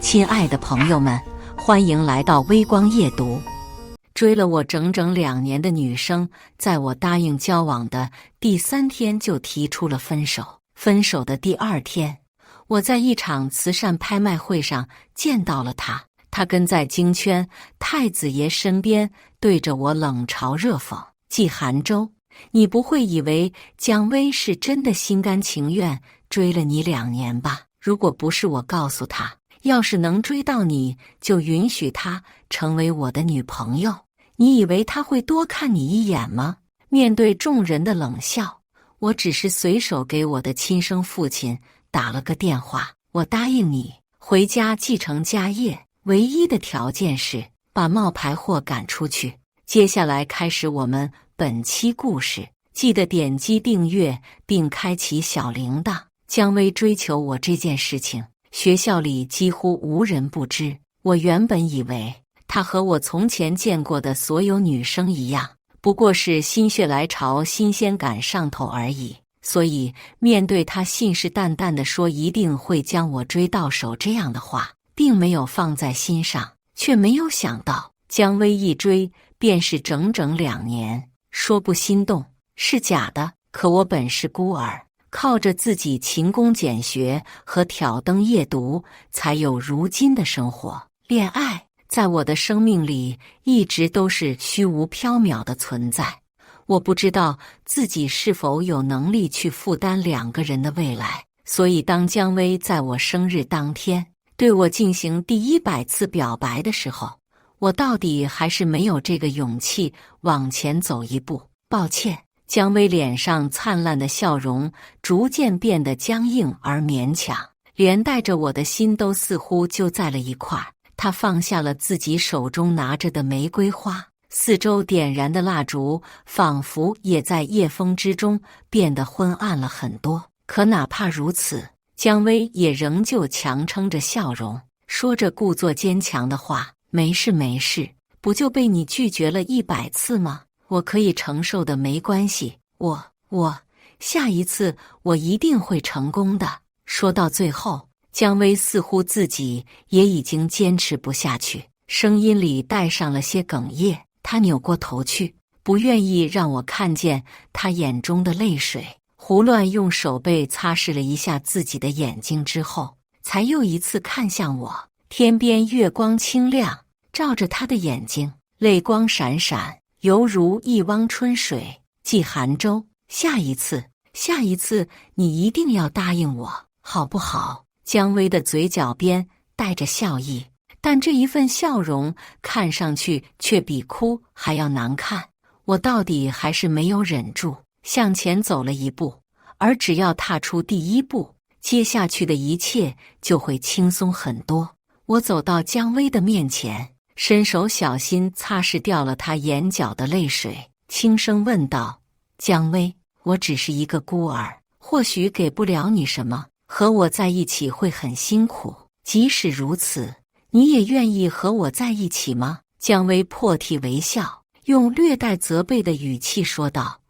亲爱的朋友们，欢迎来到微光夜读。追了我整整2年的女生，在我答应交往的第3天就提出了分手。分手的第2天，我在一场慈善拍卖会上见到了她。她跟在京圈太子爷身边，对着我冷嘲热讽：“季寒舟，你不会以为姜薇是真的心甘情愿追了你2年吧？如果不是我告诉她，要是能追到你，就允许她成为我的女朋友，你以为她会多看你一眼吗？”面对众人的冷笑，我只是随手给我的亲生父亲打了个电话：“我答应你回家继承家业，唯一的条件是把冒牌货赶出去。”接下来开始我们本期故事，记得点击订阅并开启小铃铛。姜薇追求我这件事情，学校里几乎无人不知。我原本以为她和我从前见过的所有女生一样，不过是心血来潮、新鲜感上头而已。所以面对她信誓旦旦地说一定会将我追到手这样的话，并没有放在心上。却没有想到姜薇一追便是整整2年。说不心动是假的，可我本是孤儿，靠着自己勤工俭学和挑灯夜读，才有如今的生活。恋爱在我的生命里一直都是虚无缥缈的存在，我不知道自己是否有能力去负担2个人的未来。所以当姜薇在我生日当天对我进行第100次表白的时候，我到底还是没有这个勇气往前走一步。抱歉。姜薇脸上灿烂的笑容逐渐变得僵硬而勉强，连带着我的心都似乎就在了一块儿。她放下了自己手中拿着的玫瑰花，四周点燃的蜡烛仿佛也在夜风之中变得昏暗了很多。可哪怕如此，姜薇也仍旧强撑着笑容，说着故作坚强的话：“没事没事，不就被你拒绝了100次吗？我可以承受的，没关系，我下一次我一定会成功的。”说到最后，姜薇似乎自己也已经坚持不下去，声音里带上了些哽咽。她扭过头去，不愿意让我看见她眼中的泪水，胡乱用手背擦拭了一下自己的眼睛之后，才又一次看向我。天边月光清亮，照着她的眼睛，泪光闪闪，犹如一汪春水。季寒舟，下一次你一定要答应我，好不好？姜薇的嘴角边带着笑意，但这一份笑容看上去却比哭还要难看。我到底还是没有忍住，向前走了一步。而只要踏出第1步，接下去的一切就会轻松很多。我走到姜薇的面前，伸手小心擦拭掉了她眼角的泪水，轻声问道：“姜薇，我只是一个孤儿，或许给不了你什么，和我在一起会很辛苦。即使如此，你也愿意和我在一起吗？”姜薇破涕为笑，用略带责备的语气说道：“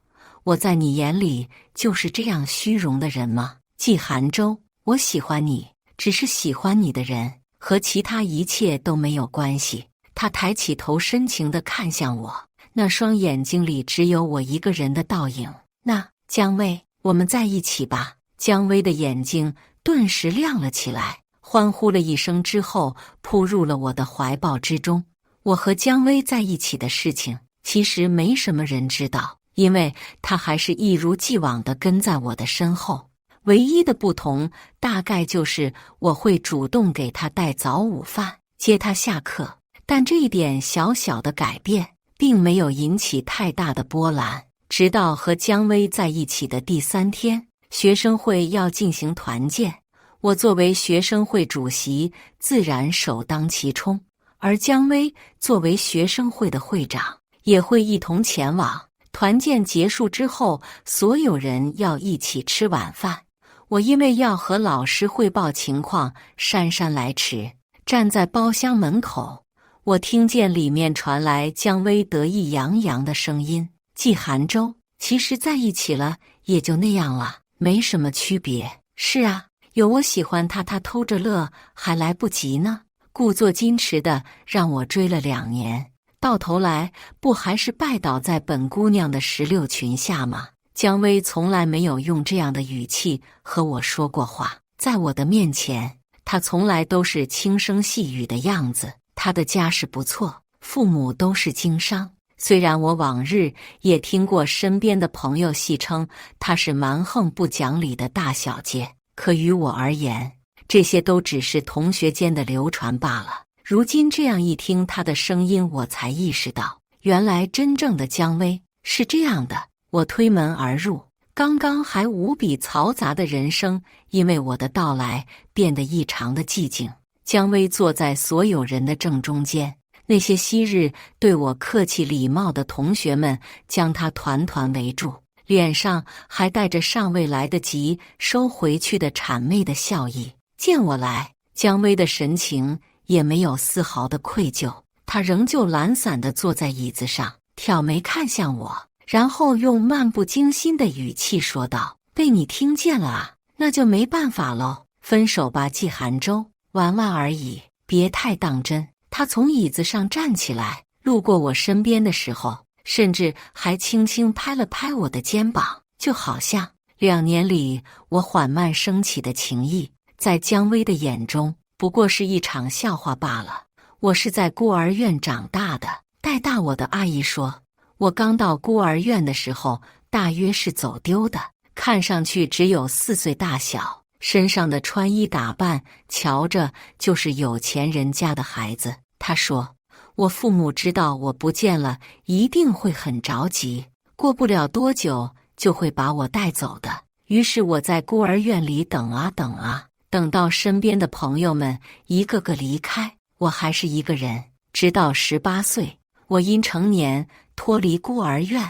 我在你眼里就是这样虚荣的人吗？季寒舟，我喜欢你，只是喜欢你的人，和其他一切都没有关系。”他抬起头，深情地看向我，那双眼睛里只有我一个人的倒影。“那姜薇，我们在一起吧。”姜薇的眼睛顿时亮了起来，欢呼了一声之后扑入了我的怀抱之中。我和姜薇在一起的事情其实没什么人知道，因为她还是一如既往地跟在我的身后。唯一的不同大概就是我会主动给她带早午饭，接她下课。但这一点小小的改变并没有引起太大的波澜。直到和姜薇在一起的第3天，学生会要进行团建，我作为学生会主席自然首当其冲，而姜薇作为学生会的会长也会一同前往。团建结束之后，所有人要一起吃晚饭，我因为要和老师汇报情况姗姗来迟，站在包厢门口，我听见里面传来姜薇得意洋洋的声音：“季寒舟，其实在一起了也就那样了，没什么区别。”是啊，有我喜欢他，他偷着乐还来不及呢，故作矜持的让我追了2年，到头来不还是拜倒在本姑娘的石榴裙下吗？姜薇从来没有用这样的语气和我说过话，在我的面前，她从来都是轻声细语的样子。她的家世不错，父母都是经商。虽然我往日也听过身边的朋友戏称她是蛮横不讲理的大小姐，可于我而言，这些都只是同学间的流传罢了。如今这样一听她的声音，我才意识到，原来真正的姜薇是这样的。我推门而入，刚刚还无比嘈杂的人生，因为我的到来变得异常的寂静。姜薇坐在所有人的正中间，那些昔日对我客气礼貌的同学们将她团团围住，脸上还带着尚未来得及收回去的谄媚的笑意。见我来，姜薇的神情也没有丝毫的愧疚，她仍旧懒散地坐在椅子上，挑眉看向我，然后用漫不经心的语气说道：“被你听见了啊，那就没办法喽。分手吧，季寒舟，玩玩而已，别太当真。”他从椅子上站起来，路过我身边的时候，甚至还轻轻拍了拍我的肩膀，就好像2年里我缓慢升起的情谊，在姜薇的眼中不过是一场笑话罢了。我是在孤儿院长大的，带大我的阿姨说，我刚到孤儿院的时候，大约是走丢的，看上去只有4岁大小，身上的穿衣打扮，瞧着就是有钱人家的孩子。他说，我父母知道我不见了，一定会很着急，过不了多久就会把我带走的。于是我在孤儿院里等啊等啊，等到身边的朋友们一个个离开，我还是一个人。直到18岁，我因成年脱离孤儿院，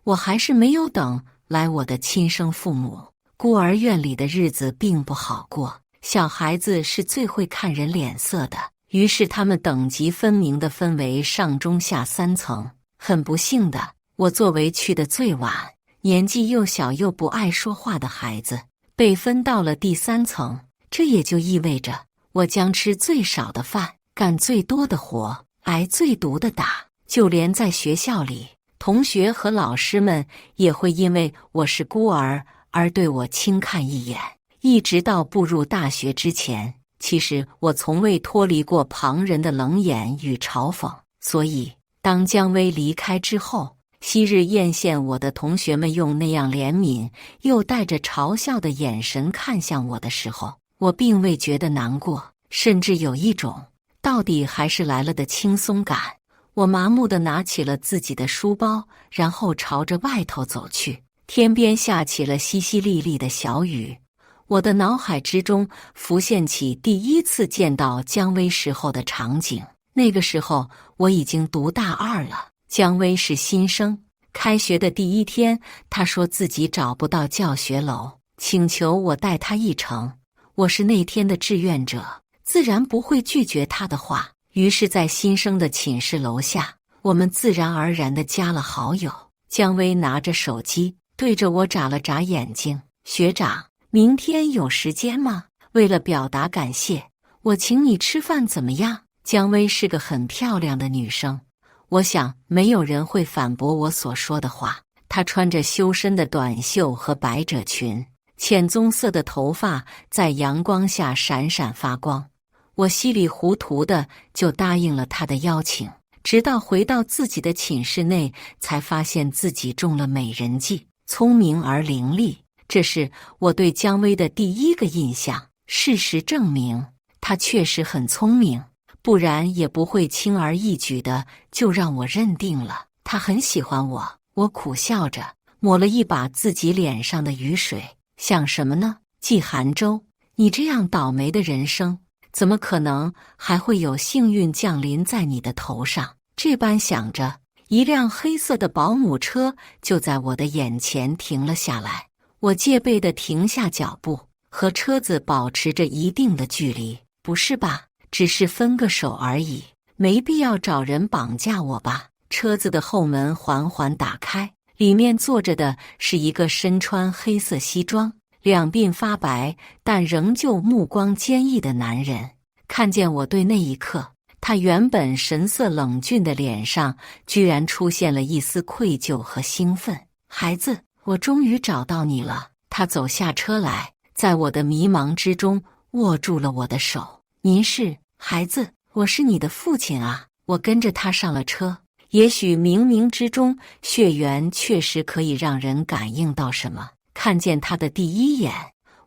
我还是没有等来我的亲生父母。孤儿院里的日子并不好过，小孩子是最会看人脸色的，于是他们等级分明地分为上中下3层。很不幸的，我作为去的最晚，年纪又小又不爱说话的孩子，被分到了第3层。这也就意味着我将吃最少的饭，干最多的活，挨最毒的打。就连在学校里，同学和老师们也会因为我是孤儿而对我轻看一眼。一直到步入大学之前，其实我从未脱离过旁人的冷眼与嘲讽。所以当姜薇离开之后，昔日艳羡我的同学们用那样怜悯又带着嘲笑的眼神看向我的时候，我并未觉得难过，甚至有一种到底还是来了的轻松感。我麻木地拿起了自己的书包，然后朝着外头走去。天边下起了淅淅沥沥的小雨，我的脑海之中浮现起第一次见到姜薇时候的场景。那个时候我已经读大2了，姜薇是新生。开学的第1天，她说自己找不到教学楼，请求我带她一程。我是那天的志愿者，自然不会拒绝她的话。于是在新生的寝室楼下，我们自然而然地加了好友。姜薇拿着手机对着我眨了眨眼睛，学长，明天有时间吗？为了表达感谢，我请你吃饭怎么样？姜薇是个很漂亮的女生，我想没有人会反驳我所说的话。她穿着修身的短袖和百褶裙，浅棕色的头发在阳光下闪闪发光。我稀里糊涂的就答应了她的邀请，直到回到自己的寝室内，才发现自己中了美人计，聪明而伶俐。这是我对姜薇的第一个印象。事实证明，她确实很聪明，不然也不会轻而易举的就让我认定了她很喜欢我。我苦笑着抹了一把自己脸上的雨水，想什么呢？季寒舟，你这样倒霉的人生，怎么可能还会有幸运降临在你的头上？这般想着，一辆黑色的保姆车就在我的眼前停了下来。我戒备地停下脚步，和车子保持着一定的距离。不是吧？只是分个手而已，没必要找人绑架我吧？车子的后门缓缓打开，里面坐着的是一个身穿黑色西装、两鬓发白但仍旧目光坚毅的男人。看见我对那一刻，他原本神色冷峻的脸上居然出现了一丝愧疚和兴奋。孩子，我终于找到你了。他走下车来，在我的迷茫之中握住了我的手。您是？孩子，我是你的父亲啊。我跟着他上了车。也许冥冥之中，血缘确实可以让人感应到什么。看见他的第一眼，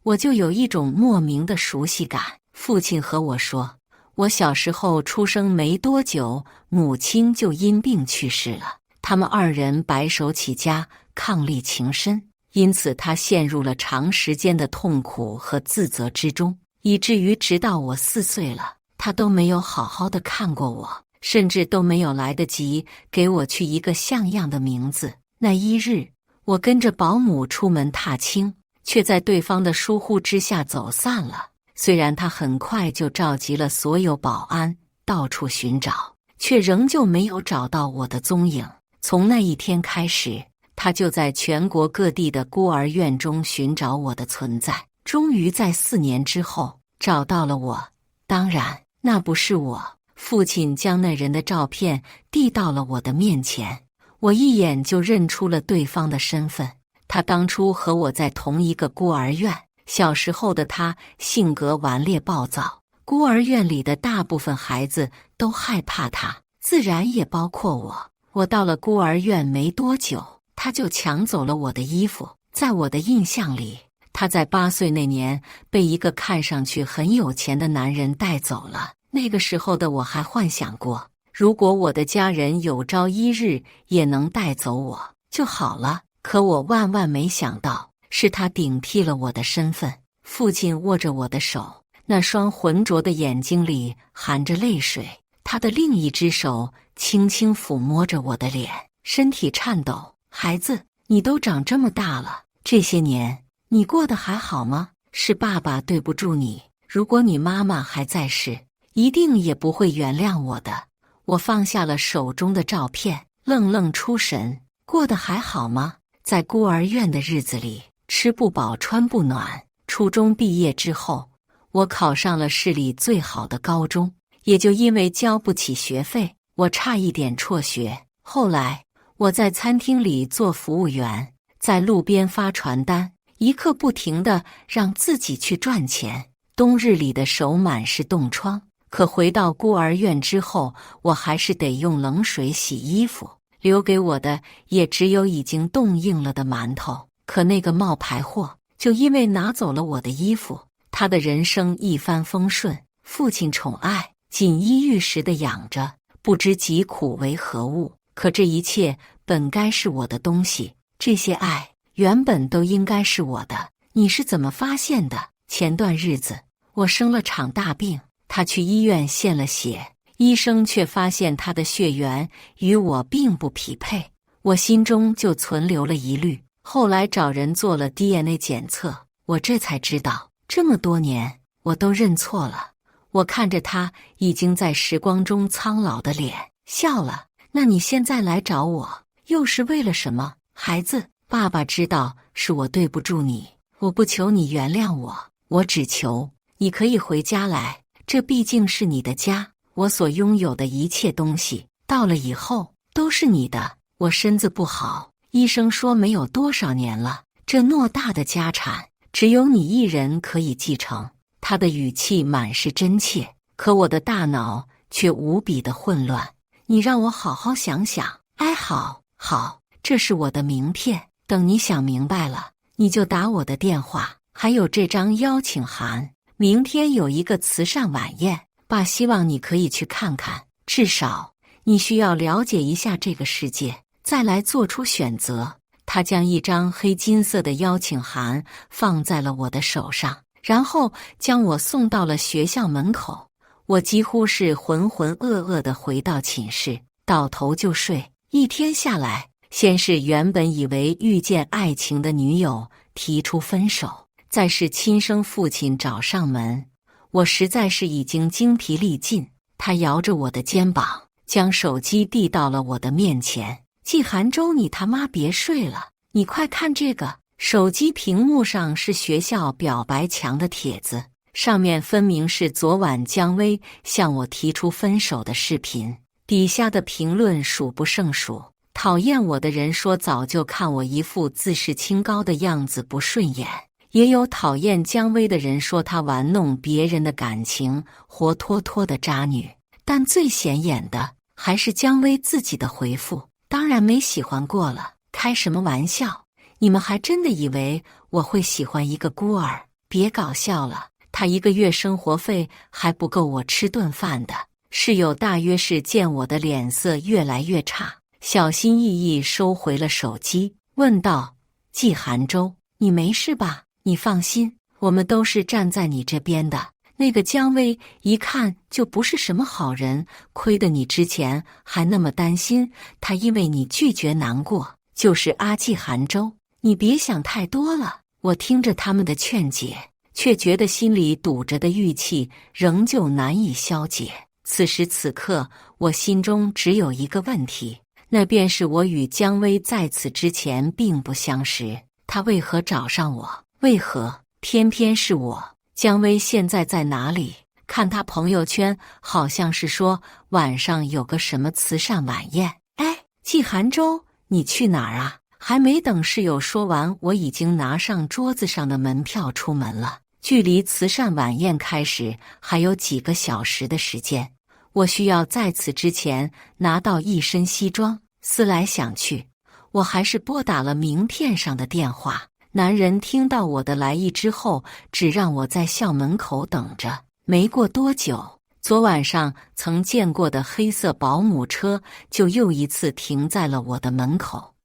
我就有一种莫名的熟悉感。父亲和我说，我小时候出生没多久，母亲就因病去世了。他们二人白手起家，伉俪情深，因此他陷入了长时间的痛苦和自责之中，以至于直到我4岁了，他都没有好好的看过我，甚至都没有来得及给我取一个像样的名字。那一日，我跟着保姆出门踏青，却在对方的疏忽之下走散了。虽然他很快就召集了所有保安到处寻找，却仍旧没有找到我的踪影。从那一天开始，他就在全国各地的孤儿院中寻找我的存在，终于在4年之后找到了我。当然，那不是我。父亲将那人的照片递到了我的面前，我一眼就认出了对方的身份。他当初和我在同一个孤儿院，小时候的他性格顽劣暴躁，孤儿院里的大部分孩子都害怕他，自然也包括我。我到了孤儿院没多久，他就抢走了我的衣服。在我的印象里，他在8岁那年被一个看上去很有钱的男人带走了。那个时候的我还幻想过，如果我的家人有朝一日也能带走我就好了。可我万万没想到，是他顶替了我的身份。父亲握着我的手，那双浑浊的眼睛里含着泪水，他的另一只手轻轻抚摸着我的脸，身体颤抖。孩子，你都长这么大了，这些年你过得还好吗？是爸爸对不住你，如果你妈妈还在世，一定也不会原谅我的。我放下了手中的照片，愣愣出神。过得还好吗？在孤儿院的日子里，吃不饱穿不暖。初中毕业之后，我考上了市里最好的高中，也就因为交不起学费，我差一点辍学。后来我在餐厅里做服务员，在路边发传单，一刻不停地让自己去赚钱。冬日里的手满是冻疮，可回到孤儿院之后，我还是得用冷水洗衣服，留给我的也只有已经冻硬了的馒头。可那个冒牌货就因为拿走了我的衣服，他的人生一帆风顺，父亲宠爱，锦衣玉食地养着，不知疾苦为何物。可这一切本该是我的东西，这些爱原本都应该是我的。你是怎么发现的？前段日子我生了场大病，他去医院献了血，医生却发现他的血缘与我并不匹配，我心中就存留了疑虑。后来找人做了 DNA 检测，我这才知道，这么多年我都认错了。我看着他已经在时光中苍老的脸，笑了。那你现在来找我，又是为了什么？孩子，爸爸知道是我对不住你，我不求你原谅我，我只求你可以回家来，这毕竟是你的家，我所拥有的一切东西，到了以后都是你的。我身子不好，医生说没有多少年了，这偌大的家产，只有你一人可以继承。他的语气满是真切，可我的大脑却无比的混乱。你让我好好想想。哎，好，这是我的名片，等你想明白了，你就打我的电话。还有这张邀请函，明天有一个慈善晚宴，爸希望你可以去看看，至少你需要了解一下这个世界，再来做出选择。他将一张黑金色的邀请函放在了我的手上，然后将我送到了学校门口。我几乎是浑浑噩噩地回到寝室，倒头就睡。一天下来，先是原本以为遇见爱情的女友提出分手，再是亲生父亲找上门，我实在是已经精疲力尽。他摇着我的肩膀，将手机递到了我的面前。季寒舟，你他妈别睡了，你快看这个。手机屏幕上是学校表白墙的帖子，上面分明是昨晚姜薇向我提出分手的视频，底下的评论数不胜数。讨厌我的人说早就看我一副自视清高的样子不顺眼，也有讨厌姜薇的人说她玩弄别人的感情，活脱脱的渣女。但最显眼的还是姜薇自己的回复：当然没喜欢过了，开什么玩笑？你们还真的以为我会喜欢一个孤儿？别搞笑了，他1个月生活费还不够我吃顿饭的。室友大约是见我的脸色越来越差，小心翼翼收回了手机，问道：季寒舟，你没事吧？你放心，我们都是站在你这边的。那个姜薇一看就不是什么好人，亏得你之前还那么担心她因为你拒绝难过。就是阿季寒舟，你别想太多了。我听着他们的劝解，却觉得心里堵着的郁气仍旧难以消解。此时此刻，我心中只有一个问题，那便是我与姜薇在此之前并不相识，她为何找上我？为何偏偏是我？姜薇现在在哪里？看她朋友圈，好像是说晚上有个什么慈善晚宴。哎，季寒舟，你去哪儿啊？还没等室友说完，我已经拿上桌子上的门票出门了。距离慈善晚宴开始还有几个小时的时间，我需要在此之前拿到一身西装。思来想去，我还是拨打了名片上的电话。男人听到我的来意之后，只让我在校门口等着。没过多久，昨晚上曾见过的黑色保姆车就又一次停在了我的门口。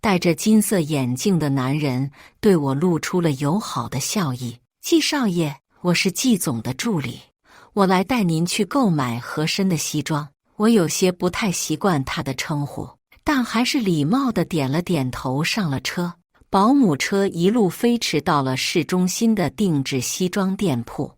戴着金色眼镜的男人对我露出了友好的笑意：季少爷，我是季总的助理，我来带您去购买合身的西装。我有些不太习惯他的称呼，但还是礼貌地点了点头，上了车。保姆车一路飞驰到了市中心的定制西装店铺，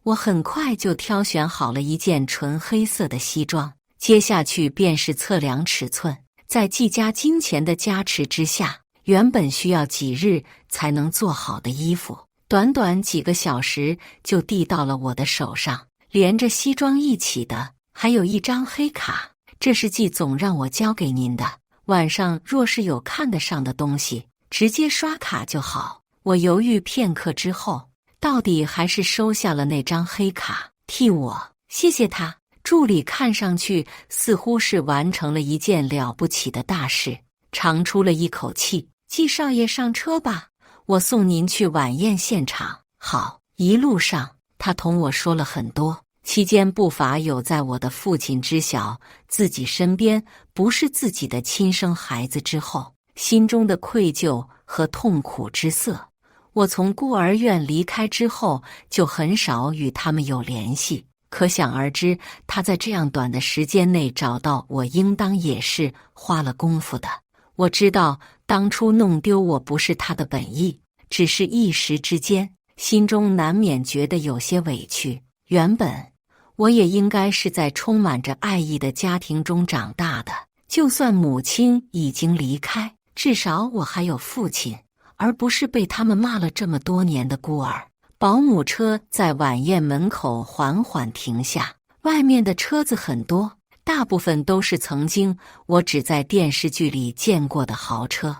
我很快就挑选好了一件纯黑色的西装，接下去便是测量尺寸。在季家金钱的加持之下，原本需要几日才能做好的衣服，短短几个小时就递到了我的手上。连着西装一起的还有一张黑卡，这是季总让我交给您的，晚上若是有看得上的东西，直接刷卡就好。我犹豫片刻之后，到底还是收下了那张黑卡，替我谢谢他。助理看上去似乎是完成了一件了不起的大事，长出了一口气。季少爷上车吧，我送您去晚宴现场。好。一路上他同我说了很多，期间不乏有在我的父亲知晓自己身边不是自己的亲生孩子之后，心中的愧疚和痛苦之色。我从孤儿院离开之后，就很少与他们有联系，可想而知，他在这样短的时间内找到我，应当也是花了功夫的。我知道当初弄丢我不是他的本意，只是一时之间，心中难免觉得有些委屈。原本我也应该是在充满着爱意的家庭中长大的，就算母亲已经离开，至少我还有父亲，而不是被他们骂了这么多年的孤儿。保姆车在晚宴门口缓缓停下，外面的车子很多，大部分都是曾经我只在电视剧里见过的豪车。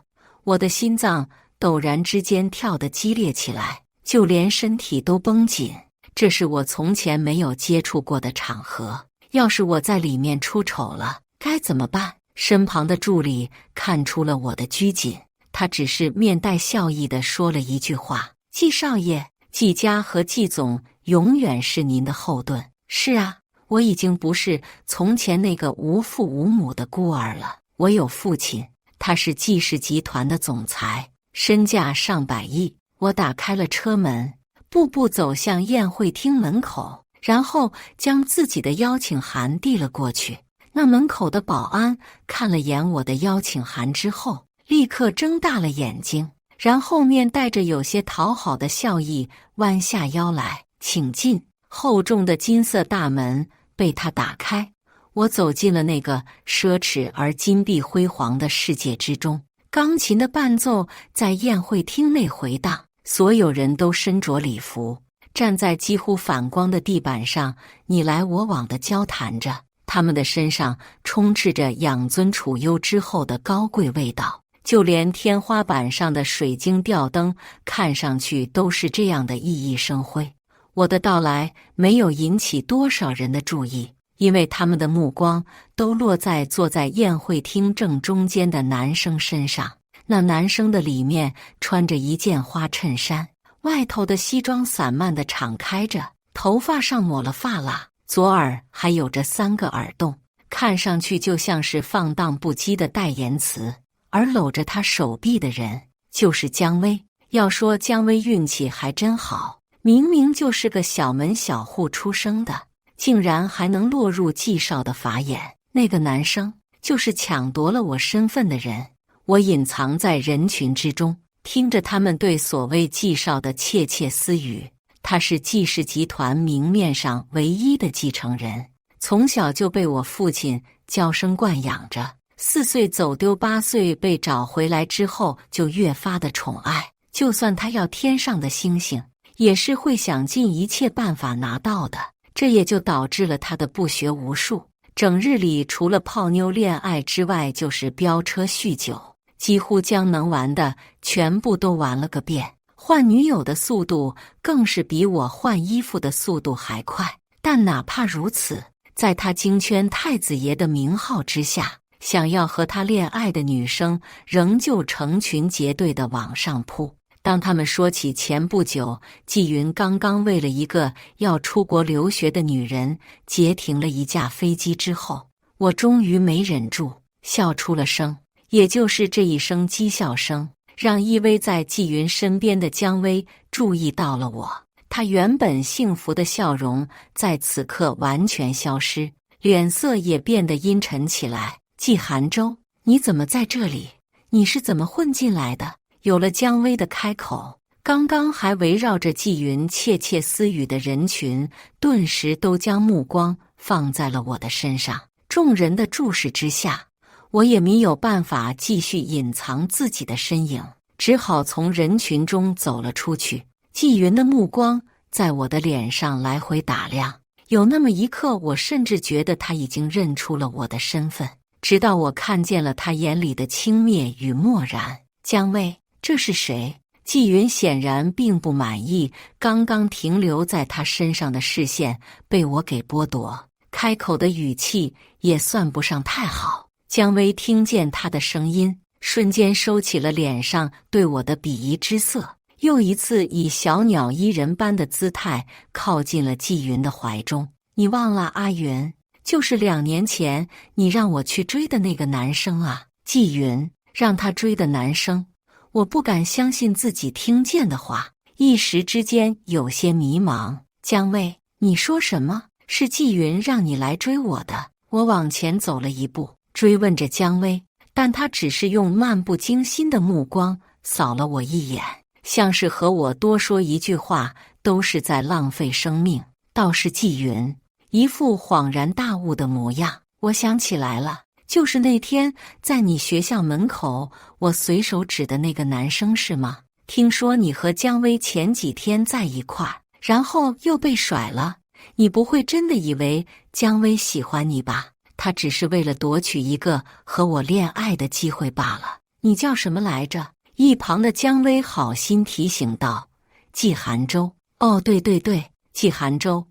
我的心脏陡然之间跳得激烈起来，就连身体都绷紧。这是我从前没有接触过的场合，要是我在里面出丑了，该怎么办？身旁的助理看出了我的拘谨，他只是面带笑意地说了一句话：季少爷，季家和季总永远是您的后盾。是啊，我已经不是从前那个无父无母的孤儿了，我有父亲，他是季氏集团的总裁，身价上百亿。我打开了车门，步步走向宴会厅门口，然后将自己的邀请函递了过去。那门口的保安看了眼我的邀请函之后，立刻睁大了眼睛，然后面带着有些讨好的笑意弯下腰来，请进。厚重的金色大门被他打开，我走进了那个奢侈而金碧辉煌的世界之中。钢琴的伴奏在宴会厅内回荡，所有人都身着礼服，站在几乎反光的地板上，你来我往地交谈着。他们的身上充斥着养尊处优之后的高贵味道，就连天花板上的水晶吊灯看上去都是这样的熠熠生辉。我的到来没有引起多少人的注意，因为他们的目光都落在坐在宴会厅正中间的男生身上。那男生的里面穿着一件花衬衫，外头的西装散漫地敞开着，头发上抹了发蜡，左耳还有着3个耳洞，看上去就像是放荡不羁的代言词。而搂着他手臂的人就是姜薇。要说姜薇运气还真好，明明就是个小门小户出生的，竟然还能落入纪少的法眼。那个男生就是抢夺了我身份的人。我隐藏在人群之中，听着他们对所谓纪少的窃窃私语。他是纪氏集团明面上唯一的继承人，从小就被我父亲娇生惯养着，4岁走丢，8岁被找回来之后就越发的宠爱。就算他要天上的星星，也是会想尽一切办法拿到的。这也就导致了他的不学无术，整日里除了泡妞恋爱之外就是飙车酗酒，几乎将能玩的全部都玩了个遍。换女友的速度更是比我换衣服的速度还快。但哪怕如此，在他京圈太子爷的名号之下，想要和他恋爱的女生仍旧成群结队地往上扑。当他们说起前不久纪云刚刚为了一个要出国留学的女人截停了一架飞机之后，我终于没忍住笑出了声。也就是这一声讥笑声，让依偎在纪云身边的姜薇注意到了我。她原本幸福的笑容在此刻完全消失，脸色也变得阴沉起来。纪寒舟，你怎么在这里？你是怎么混进来的？有了姜薇的开口，刚刚还围绕着纪云窃窃私语的人群顿时都将目光放在了我的身上。众人的注视之下，我也没有办法继续隐藏自己的身影，只好从人群中走了出去。纪云的目光在我的脸上来回打量，有那么一刻，我甚至觉得他已经认出了我的身份，直到我看见了他眼里的轻蔑与漠然。姜薇，这是谁？纪云显然并不满意刚刚停留在他身上的视线被我给剥夺，开口的语气也算不上太好。姜薇听见他的声音，瞬间收起了脸上对我的鄙夷之色，又一次以小鸟依人般的姿态靠近了纪云的怀中。你忘了阿云，就是2年前你让我去追的那个男生啊。纪云，让他追的男生？我不敢相信自己听见的话，一时之间有些迷茫。姜薇，你说什么？是纪云让你来追我的？我往前走了一步，追问着姜薇，但她只是用漫不经心的目光扫了我一眼，像是和我多说一句话都是在浪费生命。倒是纪云一副恍然大悟的模样，我想起来了，就是那天在你学校门口我随手指的那个男生是吗？听说你和姜薇前几天在一块儿，然后又被甩了，你不会真的以为姜薇喜欢你吧？她只是为了夺取一个和我恋爱的机会罢了。你叫什么来着？一旁的姜薇好心提醒道。纪寒舟。哦，对对对，纪寒舟。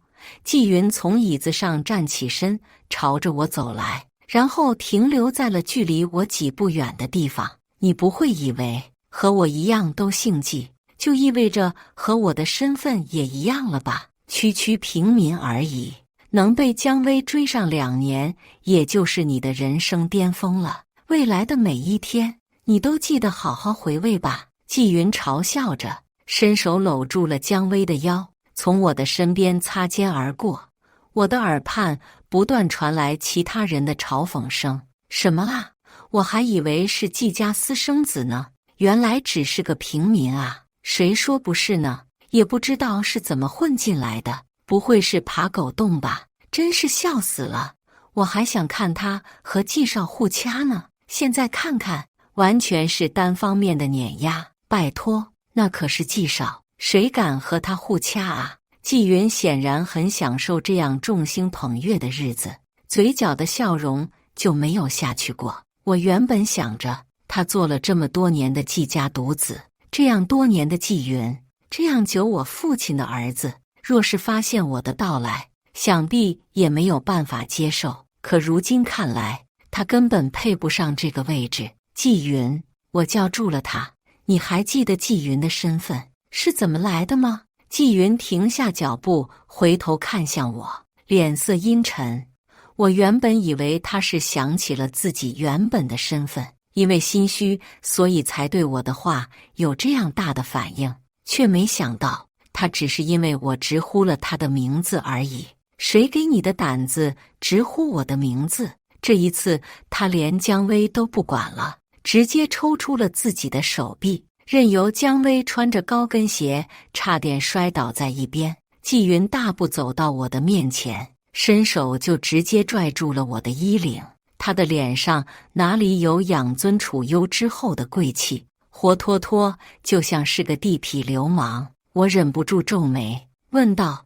纪云从椅子上站起身，朝着我走来，然后停留在了距离我几步远的地方。你不会以为和我一样都姓纪，就意味着和我的身份也一样了吧？区区平民而已，能被姜薇追上2年，也就是你的人生巅峰了。未来的每一天，你都记得好好回味吧。纪云嘲笑着，伸手搂住了姜薇的腰，从我的身边擦肩而过。我的耳畔不断传来其他人的嘲讽声。什么啊？我还以为是纪家私生子呢，原来只是个平民啊！谁说不是呢？也不知道是怎么混进来的，不会是爬狗洞吧？真是笑死了！我还想看他和纪少互掐呢，现在看看，完全是单方面的碾压。拜托，那可是季少，谁敢和他互掐啊？季云显然很享受这样众星捧月的日子，嘴角的笑容就没有下去过。我原本想着，他做了这么多年的季家独子，这样多年的季云，这样久我父亲的儿子，若是发现我的到来，想必也没有办法接受。可如今看来，他根本配不上这个位置。季云，我叫住了他，你还记得季云的身份是怎么来的吗？季云停下脚步，回头看向我，脸色阴沉。我原本以为他是想起了自己原本的身份，因为心虚，所以才对我的话有这样大的反应，却没想到他只是因为我直呼了他的名字而已。谁给你的胆子直呼我的名字？这一次他连姜薇都不管了，直接抽出了自己的手臂，任由姜薇穿着高跟鞋差点摔倒在一边。季云大步走到我的面前，伸手就直接拽住了我的衣领。他的脸上哪里有养尊处优之后的贵气，活脱脱就像是个地痞流氓。我忍不住皱眉问道，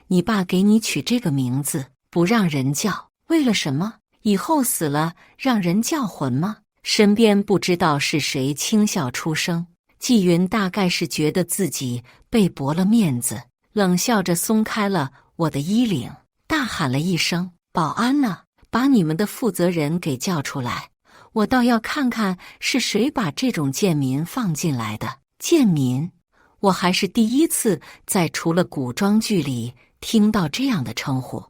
你爸给你取这个名字不让人叫，为了什么？以后死了让人叫魂吗？身边不知道是谁轻笑出声。季云大概是觉得自己被驳了面子，冷笑着松开了我的衣领，大喊了一声，保安呢？把你们的负责人给叫出来，我倒要看看是谁把这种贱民放进来的。贱民？我还是第一次在除了古装剧里听到这样的称呼。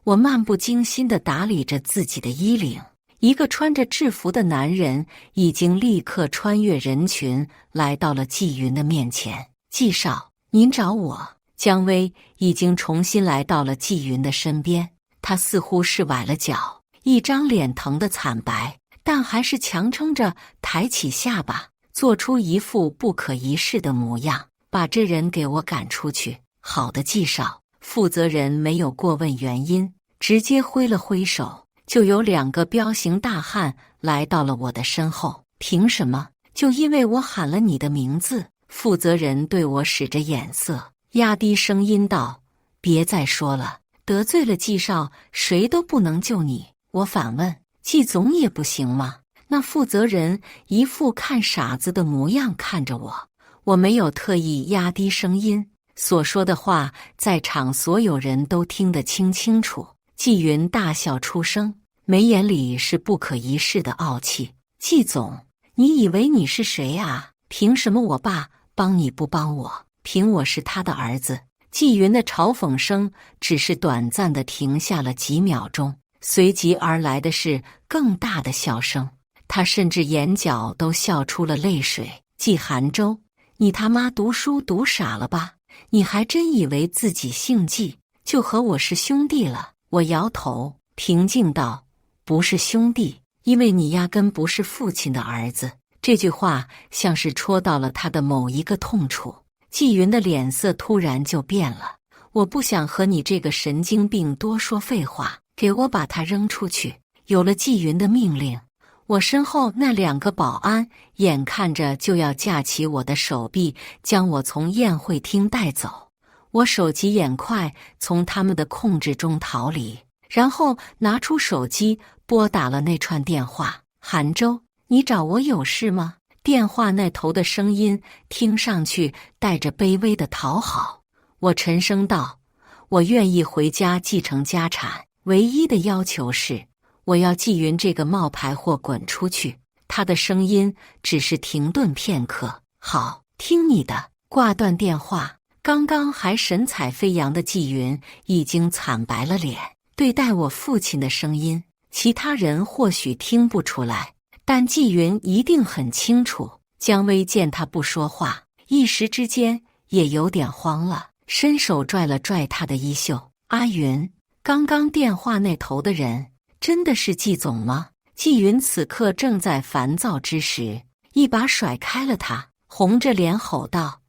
我漫不经心地打理着自己的衣领，一个穿着制服的男人已经立刻穿越人群来到了季云的面前。季少，您找我。姜薇已经重新来到了季云的身边，他似乎是崴了脚，一张脸疼得惨白，但还是强撑着抬起下巴，做出一副不可一世的模样。把这人给我赶出去。好的，季少。负责人没有过问原因，直接挥了挥手，就有2个彪形大汉来到了我的身后。凭什么？就因为我喊了你的名字？负责人对我使着眼色，压低声音道，别再说了，得罪了季少，谁都不能救你。我反问，季总也不行吗？那负责人一副看傻子的模样看着我，我没有特意压低声音，所说的话在场所有人都听得清楚。季云大笑出声，眉眼里是不可一世的傲气。季总，你以为你是谁啊？凭什么我爸帮你不帮我？凭我是他的儿子。季云的嘲讽声只是短暂地停下了几秒钟，随即而来的是更大的笑声，他甚至眼角都笑出了泪水。季寒舟，你他妈读书读傻了吧？你还真以为自己姓季就和我是兄弟了？我摇头，平静道，不是兄弟，因为你压根不是父亲的儿子。这句话像是戳到了他的某一个痛处。季云的脸色突然就变了，我不想和你这个神经病多说废话，给我把他扔出去。有了季云的命令，我身后那2个保安眼看着就要架起我的手臂，将我从宴会厅带走。我手疾眼快，从他们的控制中逃离，然后拿出手机拨打了那串电话。寒舟，你找我有事吗？电话那头的声音听上去带着卑微的讨好。我沉声道，我愿意回家继承家产，唯一的要求是我要季云这个冒牌货滚出去。他的声音只是停顿片刻。好，听你的。挂断电话，刚刚还神采飞扬的季云已经惨白了脸。对待我父亲的声音，其他人或许听不出来，但季云一定很清楚。姜薇见他不说话，一时之间也有点慌了，伸手拽了拽他的衣袖。阿云，刚刚电话那头的人真的是季总吗？季云此刻正在烦躁之时，一把甩开了他，红着脸吼道，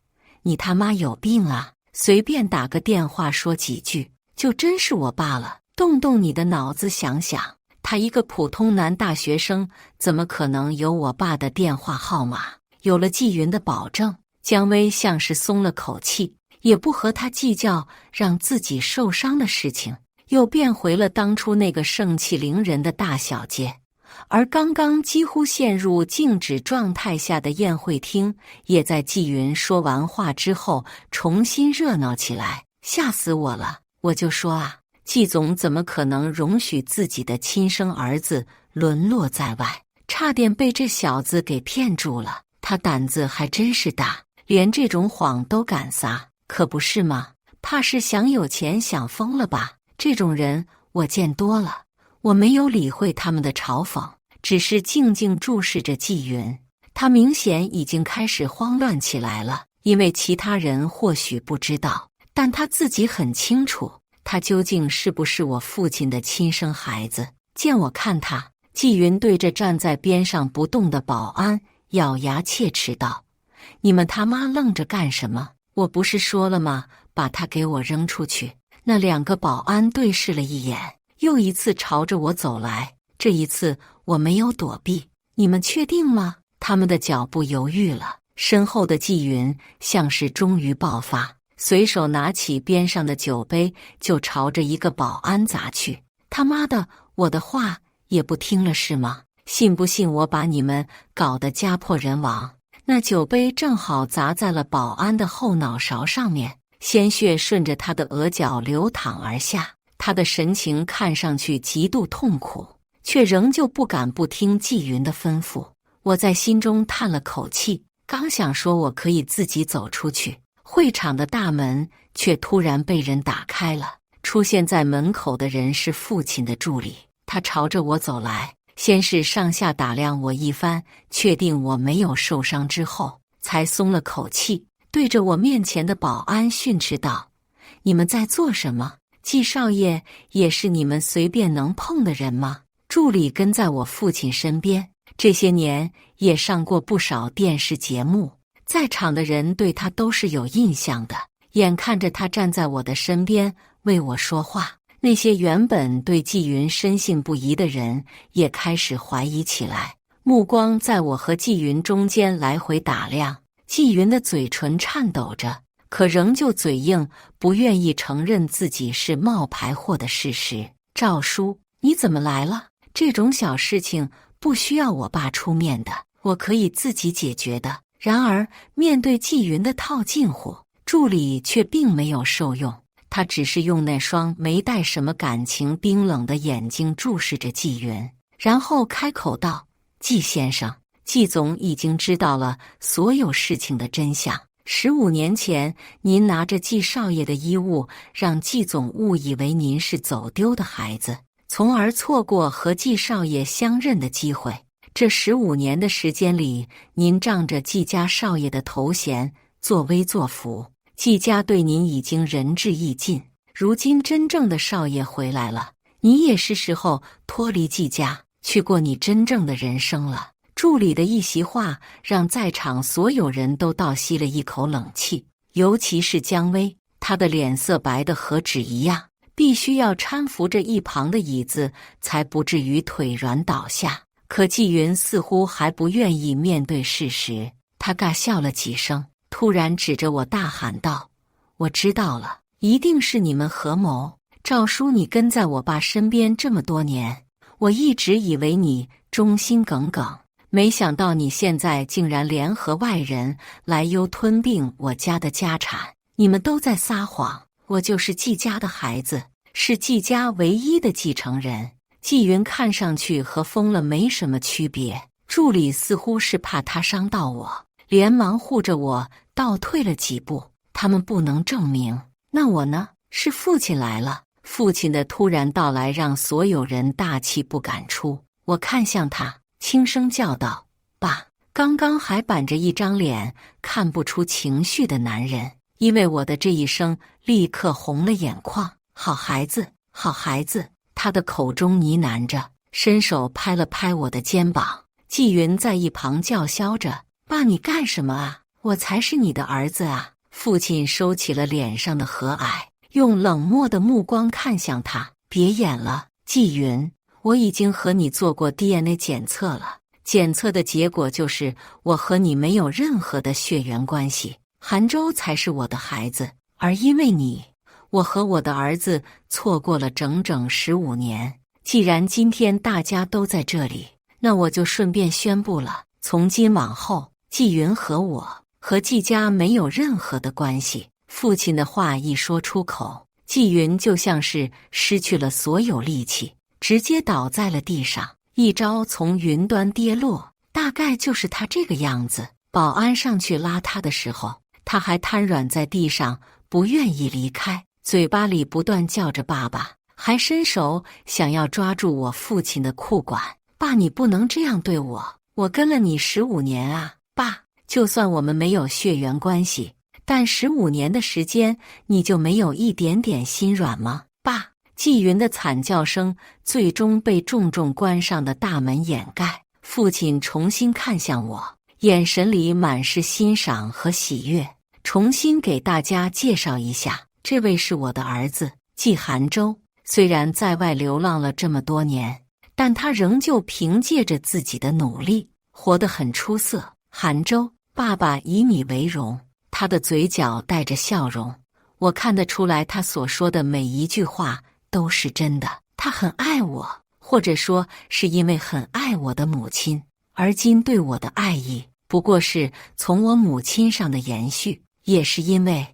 你他妈有病啊！随便打个电话说几句，就真是我爸了？动动你的脑子想想，他一个普通男大学生，怎么可能有我爸的电话号码？有了纪云的保证，姜薇像是松了口气，也不和他计较让自己受伤的事情，又变回了当初那个盛气凌人的大小姐。而刚刚几乎陷入静止状态下的宴会厅，也在纪云说完话之后重新热闹起来。吓死我了！我就说啊，纪总怎么可能容许自己的亲生儿子沦落在外？差点被这小子给骗住了。他胆子还真是大，连这种谎都敢撒，可不是吗？怕是想有钱想疯了吧？这种人我见多了。我没有理会他们的嘲讽，只是静静注视着纪云。他明显已经开始慌乱起来了，因为其他人或许不知道，但他自己很清楚，他究竟是不是我父亲的亲生孩子。见我看他，纪云对着站在边上不动的保安咬牙切齿道：“你们他妈愣着干什么？我不是说了吗？把他给我扔出去！”那两个保安对视了一眼，又一次朝着我走来。这一次我没有躲避。你们确定吗？他们的脚步犹豫了，身后的纪云像是终于爆发，随手拿起边上的酒杯就朝着一个保安砸去。他妈的，我的话也不听了是吗？信不信我把你们搞得家破人亡？那酒杯正好砸在了保安的后脑勺上面，鲜血顺着他的额角流淌而下。他的神情看上去极度痛苦，却仍旧不敢不听纪云的吩咐。我在心中叹了口气，刚想说我可以自己走出去，会场的大门却突然被人打开了。出现在门口的人是父亲的助理，他朝着我走来，先是上下打量我一番，确定我没有受伤之后，才松了口气，对着我面前的保安训斥道：“你们在做什么？纪少爷也是你们随便能碰的人吗？”助理跟在我父亲身边，这些年也上过不少电视节目，在场的人对他都是有印象的。眼看着他站在我的身边为我说话，那些原本对纪云深信不疑的人也开始怀疑起来，目光在我和纪云中间来回打量。纪云的嘴唇颤抖着，可仍旧嘴硬，不愿意承认自己是冒牌货的事实。赵叔，你怎么来了？这种小事情不需要我爸出面的，我可以自己解决的。然而面对纪云的套近乎，助理却并没有受用，他只是用那双没带什么感情冰冷的眼睛注视着纪云，然后开口道：“纪先生，纪总已经知道了所有事情的真相。15年前，您拿着纪少爷的衣物，让纪总误以为您是走丢的孩子，从而错过和纪少爷相认的机会。这15年的时间里，您仗着纪家少爷的头衔作威作福，纪家对您已经仁至义尽。如今真正的少爷回来了，你也是时候脱离纪家，去过你真正的人生了。”助理的一席话让在场所有人都倒吸了一口冷气，尤其是姜薇，她的脸色白得和纸一样，必须要搀扶着一旁的椅子才不至于腿软倒下。可纪云似乎还不愿意面对事实，他尬笑了几声，突然指着我大喊道：“我知道了，一定是你们合谋。赵叔，你跟在我爸身边这么多年，我一直以为你忠心耿耿，没想到你现在竟然联合外人来诱吞并我家的家产，你们都在撒谎。我就是纪家的孩子，是纪家唯一的继承人。”纪云看上去和疯了没什么区别，助理似乎是怕他伤到我，连忙护着我倒退了几步。他们不能证明，那我呢？是父亲来了。父亲的突然到来让所有人大气不敢出。我看向他，轻声叫道：“爸！”刚刚还板着一张脸看不出情绪的男人，因为我的这一声立刻红了眼眶。好孩子，好孩子，他的口中呢喃着，伸手拍了拍我的肩膀。纪云在一旁叫嚣着：“爸，你干什么啊？我才是你的儿子啊！”父亲收起了脸上的和蔼，用冷漠的目光看向他：“别演了，纪云，我已经和你做过 DNA 检测了，检测的结果就是我和你没有任何的血缘关系，韩舟才是我的孩子。而因为你，我和我的儿子错过了整整15年。既然今天大家都在这里，那我就顺便宣布了，从今往后，纪云和我和纪家没有任何的关系。父亲的话一说出口，纪云就像是失去了所有力气，直接倒在了地上，一朝从云端跌落，大概就是他这个样子。保安上去拉他的时候，他还瘫软在地上，不愿意离开，嘴巴里不断叫着爸爸，还伸手想要抓住我父亲的裤管。爸，你不能这样对我，我跟了你15年啊，爸，就算我们没有血缘关系，但15年的时间，你就没有一点点心软吗？爸！纪云的惨叫声最终被重重关上的大门掩盖。父亲重新看向我，眼神里满是欣赏和喜悦。重新给大家介绍一下，这位是我的儿子纪寒舟。虽然在外流浪了这么多年，但他仍旧凭借着自己的努力，活得很出色。寒舟，爸爸以你为荣。他的嘴角带着笑容，我看得出来，他所说的每一句话都是真的。他很爱我，或者说是因为很爱我的母亲，而今对我的爱意不过是从我母亲上的延续，也是因为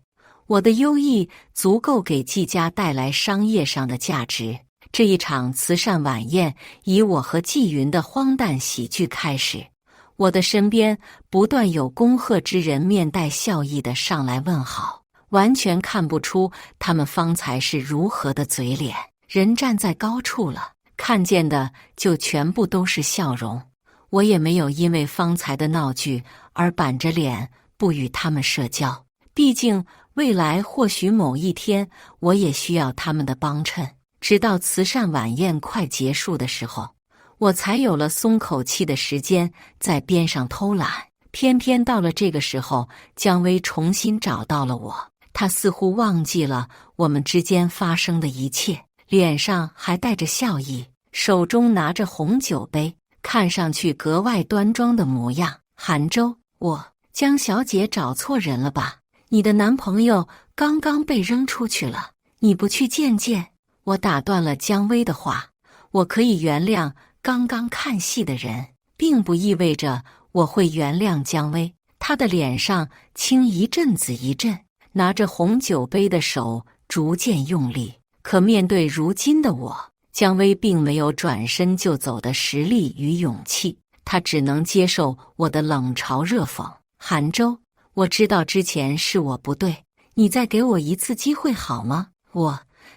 我的优异足够给纪家带来商业上的价值。这一场慈善晚宴以我和纪云的荒诞喜剧开始，我的身边不断有恭贺之人面带笑意地上来问好，完全看不出他们方才是如何的嘴脸。人站在高处了，看见的就全部都是笑容。我也没有因为方才的闹剧而板着脸不与他们社交，毕竟未来或许某一天我也需要他们的帮衬。直到慈善晚宴快结束的时候，我才有了松口气的时间在边上偷懒。偏偏到了这个时候，姜薇重新找到了我，她似乎忘记了我们之间发生的一切，脸上还带着笑意，手中拿着红酒杯，看上去格外端庄的模样。寒舟，姜小姐找错人了吧？你的男朋友刚刚被扔出去了，你不去见见？我打断了姜薇的话，我可以原谅刚刚看戏的人，并不意味着我会原谅姜薇。她的脸上青一阵子一阵，拿着红酒杯的手逐渐用力。可面对如今的我，姜薇并没有转身就走的实力与勇气，她只能接受我的冷嘲热讽。寒舟，我知道之前是我不对，你再给我一次机会好吗？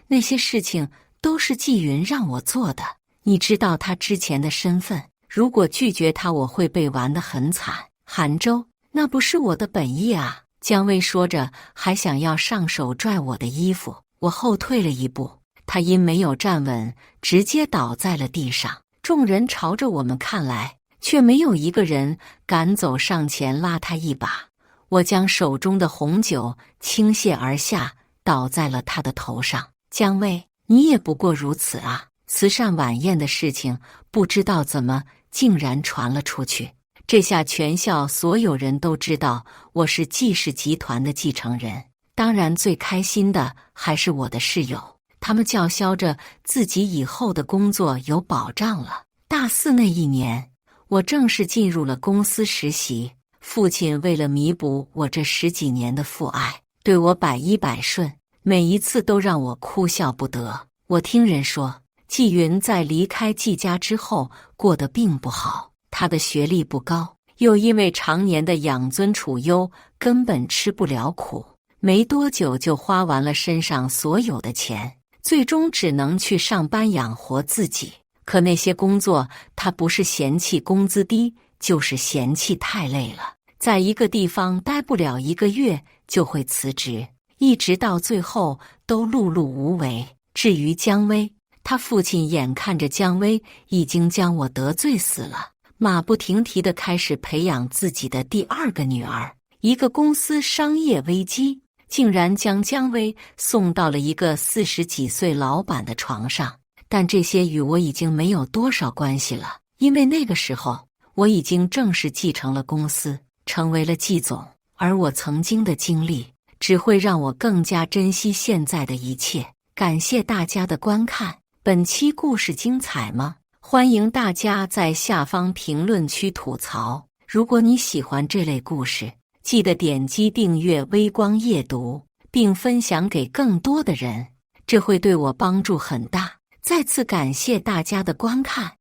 那些事情都是纪云让我做的，你知道他之前的身份，如果拒绝他，我会被玩得很惨。寒舟，那不是我的本意啊！姜薇说着，还想要上手拽我的衣服，我后退了一步，他因没有站稳，直接倒在了地上。众人朝着我们看来，却没有一个人敢走上前拉他一把。我将手中的红酒倾泻而下，倒在了他的头上。姜薇，你也不过如此啊！慈善晚宴的事情不知道怎么竟然传了出去，这下全校所有人都知道我是纪氏集团的继承人。当然最开心的还是我的室友，他们叫嚣着自己以后的工作有保障了。大4那一年，我正式进入了公司实习。父亲为了弥补我这10几年的父爱，对我百依百顺，每一次都让我哭笑不得。我听人说，纪云在离开纪家之后过得并不好，他的学历不高，又因为常年的养尊处优，根本吃不了苦，没多久就花完了身上所有的钱，最终只能去上班养活自己。可那些工作，他不是嫌弃工资低，就是嫌弃太累了，在一个地方待不了1个月就会辞职，一直到最后都碌碌无为。至于姜薇，他父亲眼看着姜薇已经将我得罪死了，马不停蹄地开始培养自己的第2个女儿。一个公司商业危机，竟然将姜薇送到了一个40几岁老板的床上。但这些与我已经没有多少关系了，因为那个时候我已经正式继承了公司，成为了季总，而我曾经的经历只会让我更加珍惜现在的一切。感谢大家的观看，本期故事精彩吗？欢迎大家在下方评论区吐槽。如果你喜欢这类故事，记得点击订阅微光夜读，并分享给更多的人，这会对我帮助很大。再次感谢大家的观看。